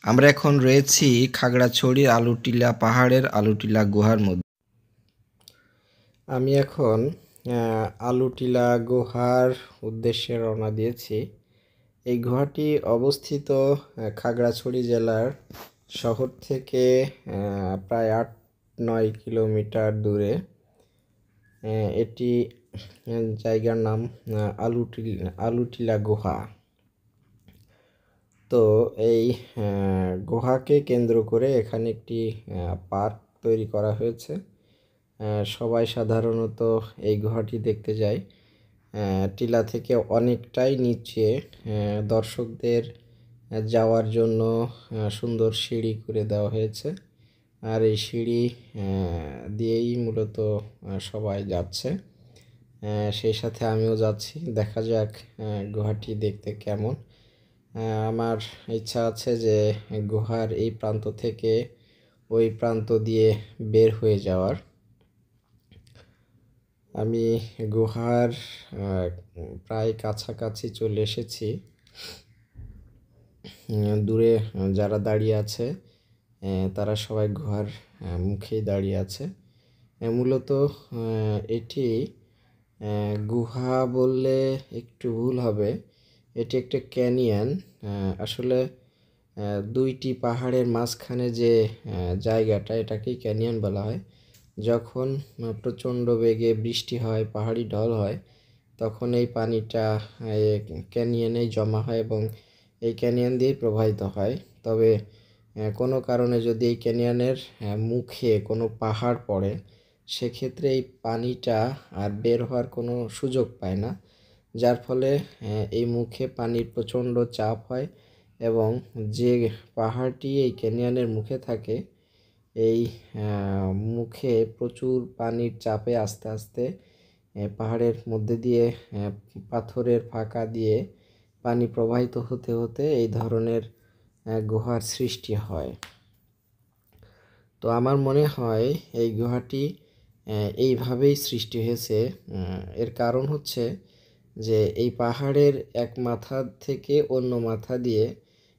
আমরা এখন রয়েছি খাগড়াছড়ির আলুটিলা পাহাড়ের আলুটিলা গুহার মধ্যে। আমি এখন আলুটিলা গুহার উদ্দেশ্যে রওনা দিয়েছি। এই গুহাটি অবস্থিত খাগড়াছড়ি জেলার শহর থেকে প্রায় ৮-৯ কিলোমিটার দূরে। এটি জায়গার নাম আলুটিলা গুহা। তো এই গুহাকে কেন্দ্র করে এখানে একটি পার্ক তৈরি করা হয়েছে। সবাই সাধারণত এই গুহাটি দেখতে যায়। টিলা থেকে অনেকটাই নিচে দর্শকদের যাওয়ার জন্য সুন্দর সিঁড়ি করে দেওয়া হয়েছে। আর এই সিঁড়ি দিয়েই মূলত সবাই যাচ্ছে। সেই সাথে আমিও যাচ্ছি। দেখা যাক গুহাটি দেখতে কেমন। আমার ইচ্ছা আছে যে গুহার এই প্রান্ত থেকে ওই প্রান্ত দিয়ে বের হয়ে যাওয়ার। আমি গুহার প্রায় কাছাকাছি চলে এসেছি। দূরে যারা দাঁড়িয়ে আছে তারা সবাই গুহার মুখেই দাঁড়িয়ে আছে। মূলত এটি গুহা বললে একটু ভুল হবে। এটি একটা ক্যানিয়ন। আসলে দুইটি পাহাড়ের মাঝখানে যে জায়গাটা, এটাকেই ক্যানিয়ন বলা হয়। যখন প্রচণ্ড বেগে বৃষ্টি হয়, পাহাড়ি ঢল হয়, তখন এই পানিটা ক্যানিয়নেই জমা হয় এবং এই ক্যানিয়ন দিয়েই প্রবাহিত হয়। তবে কোনো কারণে যদি এই ক্যানিয়নের মুখে কোনো পাহাড় পড়ে, সেক্ষেত্রে এই পানিটা আর বের হওয়ার কোনো সুযোগ পায় না, যার ফলে এই মুখে পানির প্রচণ্ড চাপ হয় এবং যে পাহাড়টি এই ক্যানিয়নের মুখে থাকে, এই মুখে প্রচুর পানির চাপে আস্তে আস্তে পাহাড়ের মধ্যে দিয়ে পাথরের ফাঁকা দিয়ে পানি প্রবাহিত হতে হতে এই ধরনের গুহার সৃষ্টি হয়। তো আমার মনে হয় এই গুহাটি এইভাবেই সৃষ্টি হয়েছে। এর কারণ হচ্ছে যে এই পাহাড়ের এক মাথা থেকে অন্য মাথা দিয়ে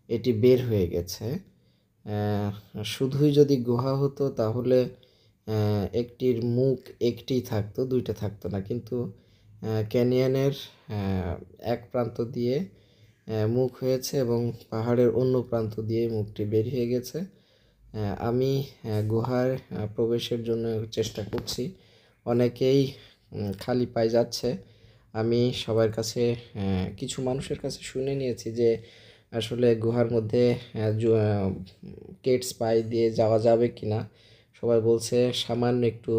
এটি বের হয়ে গেছে। শুধুই যদি গুহা হতো তাহলে একটির মুখ একটিই থাকতো, দুইটা থাকতো না। কিন্তু ক্যানিয়নের এক প্রান্ত দিয়ে মুখ হয়েছে এবং পাহাড়ের অন্য প্রান্ত দিয়ে মুখটি বের হয়ে গেছে। আমি গুহার প্রবেশের জন্য চেষ্টা করছি। অনেকেই খালি পায়ে যাচ্ছে। আমি সবার কাছে, কিছু মানুষের কাছে শুনে নিয়েছি যে আসলে গুহার মধ্যে কেডস পাই দিয়ে যাওয়া যাবে কি না। সবাই বলছে সামান্য একটু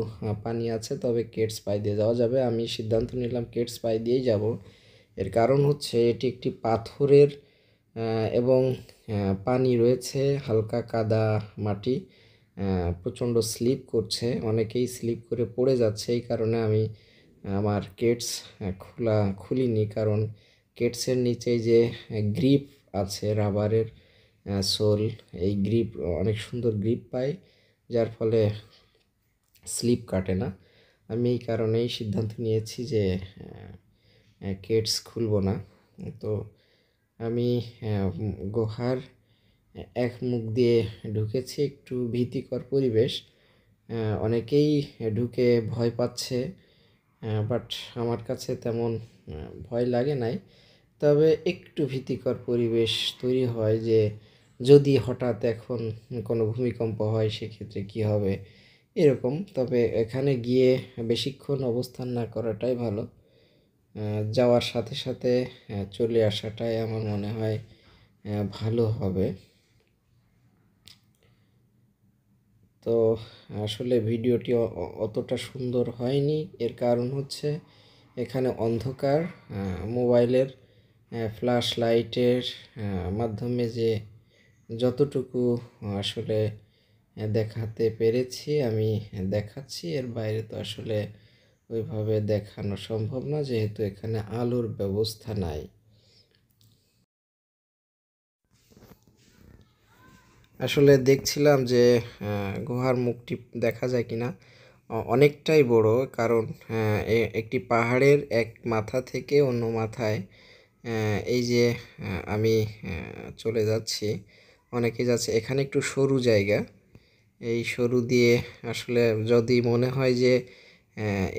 পানি আছে, তবে কেডস পাই দিয়ে যাওয়া যাবে। আমি সিদ্ধান্ত নিলাম কেডস পাই দিয়েই যাব। এর কারণ হচ্ছে এটি একটি পাথরের এবং পানি রয়েছে, হালকা কাদা মাটি, প্রচণ্ড স্লিপ করছে, অনেকেই স্লিপ করে পড়ে যাচ্ছে। এই কারণে আমি আমার কেডস খুলিনি, কারণ কেডসের নিচে যে গ্রিপ আছে রাবারের সোল, এই গ্রিপ অনেক সুন্দর গ্রিপ পাই, যার ফলে স্লিপ কাটে না। আমি এই কারণেই সিদ্ধান্ত নিয়েছি যে কেডস খুলব না। তো আমি গুহার এক মুখ দিয়ে ঢুকেছি। একটু ভীতিকর পরিবেশ, অনেকেই ঢুকে ভয় পাচ্ছে, বাট আমার কাছে তেমন ভয় লাগে নাই। তবে একটু ভীতিকর পরিবেশ তৈরি হয় যে যদি হঠাৎ এখন কোনো ভূমিকম্প হয় সেক্ষেত্রে কী হবে, এরকম। তবে এখানে গিয়ে বেশিক্ষণ অবস্থান না করাটাই ভালো। যাওয়ার সাথে সাথে চলে আসাটাই আমার মনে হয় ভালো হবে। তো আসলে ভিডিওটি অতটা সুন্দর হয়নি। এর কারণ হচ্ছে এখানে অন্ধকার। মোবাইলের ফ্ল্যাশ লাইটের মাধ্যমে যে যতটুকু আসলে দেখাতে পেরেছি আমি দেখাচ্ছি, এর বাইরে তো আসলে ওইভাবে দেখানো সম্ভব না, যেহেতু এখানে আলোর ব্যবস্থা নাই। আসলে দেখছিলাম যে গুহার মুখটি দেখা যায় কিনা। অনেকটাই বড়, কারণ একটি পাহাড়ের এক মাথা থেকে অন্য মাথায় এই যে আমি চলে যাচ্ছি, অনেকে যাচ্ছে। এখানে একটু সরু জায়গা, এই সরু দিয়ে আসলে যদি মনে হয় যে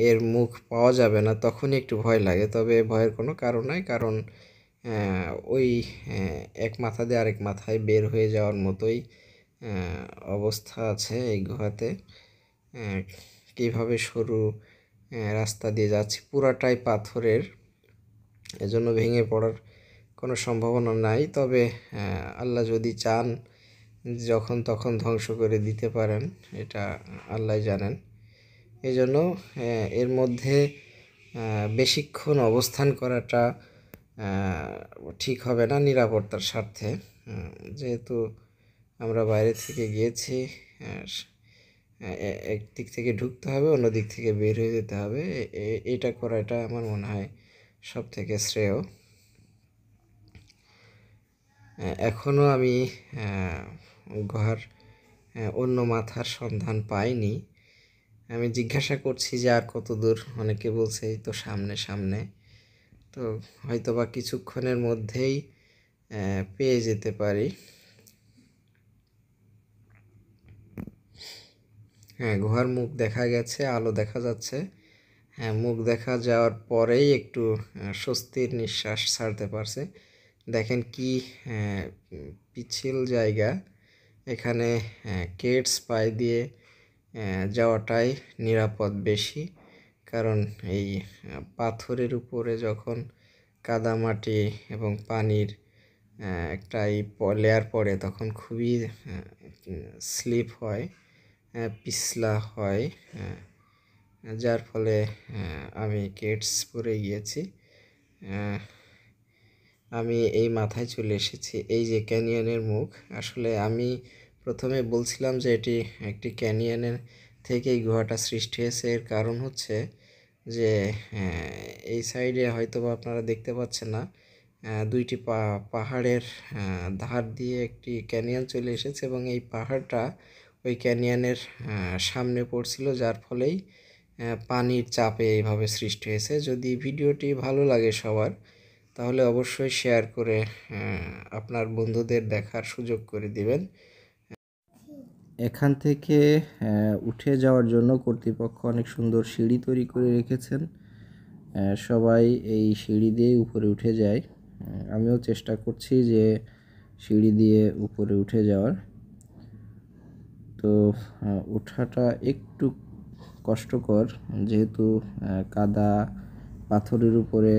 এর মুখ পাওয়া যাবে না, তখনই একটু ভয় লাগে। তবে ভয়ের কোনো কারণ নাই, কারণ ওই এক মাথা দিয়ে আরেক মাথায় বের হয়ে যাওয়ার মতোই অবস্থা আছে এই গুহাতে। কীভাবে সরু রাস্তা দিয়ে যাচ্ছি, পুরাটাই পাথরের, এজন্য ভেঙে পড়ার কোনো সম্ভাবনা নাই। তবে আল্লাহ যদি চান যখন তখন ধ্বংস করে দিতে পারেন, এটা আল্লাহ জানেন। এই জন্য এর মধ্যে বেশিক্ষণ অবস্থান করাটা ঠিক হবে না নিরাপত্তার স্বার্থে। যেহেতু আমরা বাইরে থেকে গিয়েছি, এক দিক থেকে ঢুকতে হবে, অন্য দিক থেকে বের হয়ে যেতে হবে। এটা করাটা আমার মনে হয় সব থেকে শ্রেয়। এখনও আমি গুহার অন্য মাথার সন্ধান পাইনি। আমি জিজ্ঞাসা করছি যে আর কত দূর, অনেকে বলছে এই তো সামনে সামনে। তো হয়তো বা কিছুক্ষণের মধ্যেই পেয়ে যেতে পারি। হ্যাঁ, গুহার মুখ দেখা গেছে, আলো দেখা যাচ্ছে। হ্যাঁ, মুখ দেখা যাওয়ার পরেই একটু স্বস্তির নিঃশ্বাস ছাড়তে পারছে। দেখেন কি পিচ্ছিল জায়গা, এখানে কেডস পায়ে দিয়ে যাওয়াটাই নিরাপদ বেশি। কারণ এই পাথরের উপরে যখন কাদামাটি এবং পানির একটা লেয়ার পড়ে, তখন খুবই স্লিপ হয়, পিছলা হয়, যার ফলে আমি কেডস পরে গিয়েছি। আমি এই মাথায় চলে এসেছি, এই যে ক্যানিয়নের মুখ। আসলে আমি প্রথমে বলছিলাম যে এটি একটি ক্যানিয়নের থেকেই গুহাটা সৃষ্টি হয়েছে। এর কারণ হচ্ছে যে এই সাইডে হয়তো বা আপনারা দেখতে পাচ্ছেন না, দুইটি পাহাড়ের ধার দিয়ে একটি ক্যানিয়ন চলে এসেছে, এবং এই পাহাড়টা ওই ক্যানিয়নের সামনে পড়ছিল, যার ফলেই পানির চাপে এইভাবে সৃষ্টি হয়েছে। যদি ভিডিওটি ভালো লাগে সবার, তাহলে অবশ্যই শেয়ার করে আপনার বন্ধুদের দেখার সুযোগ করে দিবেন। এখান থেকে উঠে যাওয়ার জন্য কর্তৃপক্ষ অনেক সুন্দর সিঁড়ি তৈরি করে রেখেছেন। সবাই এই সিঁড়ি দিয়েই উপরে উঠে যায়। আমিও চেষ্টা করছি যে সিঁড়ি দিয়ে উপরে উঠে যাওয়ার। তো ওঠাটা একটু কষ্টকর, যেহেতু কাদা পাথরের উপরে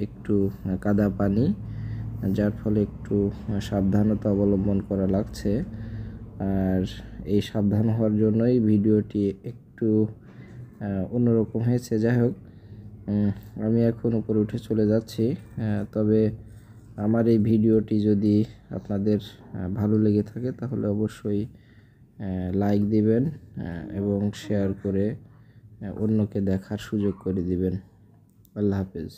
একটু কাদা পানি, যার ফলে একটু সাবধানতা অবলম্বন করা লাগছে। আর এই সাবধান হওয়ার জন্যই ভিডিওটি একটু অন্যরকম হয়েছে। যাই হোক, আমি এখন উপরে উঠে চলে যাচ্ছি। তবে আমার এই ভিডিওটি যদি আপনাদের ভালো লেগে থাকে, তাহলে অবশ্যই লাইক দিবেন এবং শেয়ার করে অন্যকে দেখার সুযোগ করে দিবেন। আল্লাহ হাফেজ।